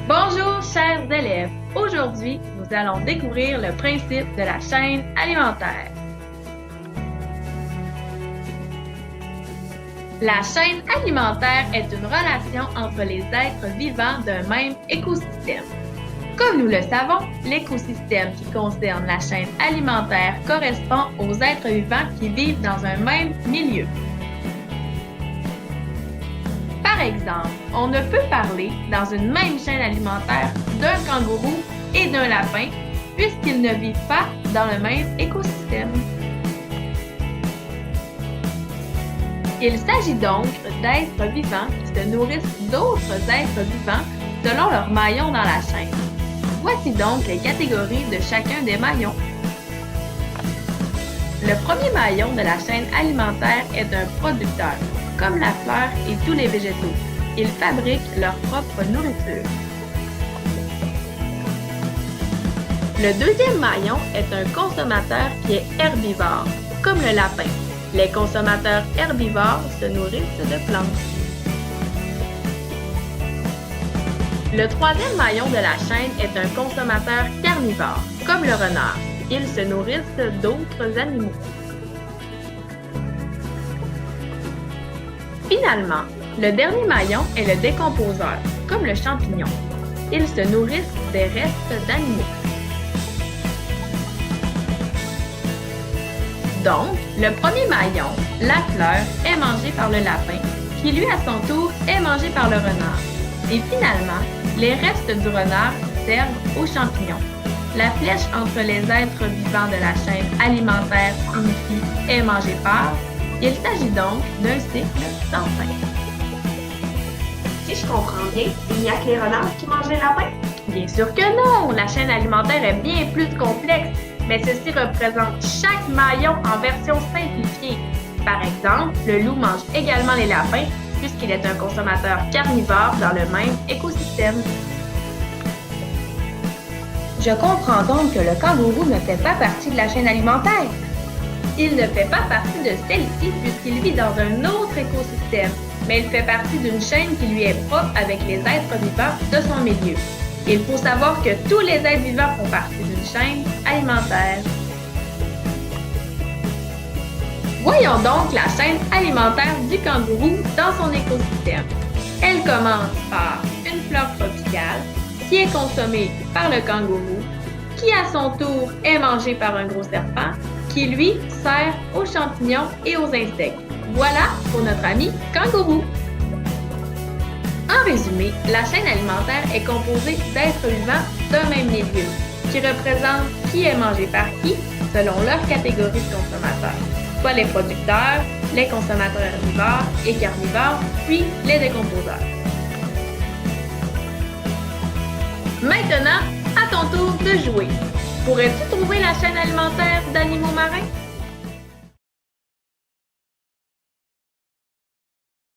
Bonjour chers élèves, aujourd'hui nous allons découvrir le principe de la chaîne alimentaire. La chaîne alimentaire est une relation entre les êtres vivants d'un même écosystème. Comme nous le savons, l'écosystème qui concerne la chaîne alimentaire correspond aux êtres vivants qui vivent dans un même milieu. Par exemple, on ne peut parler dans une même chaîne alimentaire d'un kangourou et d'un lapin puisqu'ils ne vivent pas dans le même écosystème. Il s'agit donc d'êtres vivants qui se nourrissent d'autres êtres vivants selon leur maillon dans la chaîne. Voici donc les catégories de chacun des maillons. Le premier maillon de la chaîne alimentaire est un producteur, comme la fleur et tous les végétaux. Ils fabriquent leur propre nourriture. Le deuxième maillon est un consommateur qui est herbivore, comme le lapin. Les consommateurs herbivores se nourrissent de plantes. Le troisième maillon de la chaîne est un consommateur carnivore, comme le renard. Ils se nourrissent d'autres animaux. Finalement, le dernier maillon est le décomposeur, comme le champignon. Ils se nourrissent des restes d'animaux. Donc, le premier maillon, la fleur, est mangé par le lapin, qui lui à son tour est mangé par le renard. Et finalement, les restes du renard servent aux champignons. La flèche entre les êtres vivants de la chaîne alimentaire signifie « est mangé par ». Il s'agit donc d'un cycle sans fin. Si je comprends bien, il n'y a que les renards qui mangent les lapins? Bien sûr que non! La chaîne alimentaire est bien plus complexe, mais ceci représente chaque maillon en version simplifiée. Par exemple, le loup mange également les lapins puisqu'il est un consommateur carnivore dans le même écosystème. Je comprends donc que le kangourou ne fait pas partie de la chaîne alimentaire. Il ne fait pas partie de celle-ci puisqu'il vit dans un autre écosystème, mais il fait partie d'une chaîne qui lui est propre avec les êtres vivants de son milieu. Il faut savoir que tous les êtres vivants font partie d'une chaîne alimentaire. Voyons donc la chaîne alimentaire du kangourou dans son écosystème. Elle commence par une fleur tropicale qui est consommée par le kangourou, qui à son tour est mangée par un gros serpent, qui lui sert aux champignons et aux insectes. Voilà pour notre ami kangourou. En résumé, la chaîne alimentaire est composée d'êtres vivants d'un même milieu, qui représentent qui est mangé par qui selon leur catégorie de consommateurs, soit les producteurs, les consommateurs herbivores et carnivores, puis les décomposeurs. Maintenant, à ton tour de jouer. Pourrais-tu trouver la chaîne alimentaire d'animaux marins?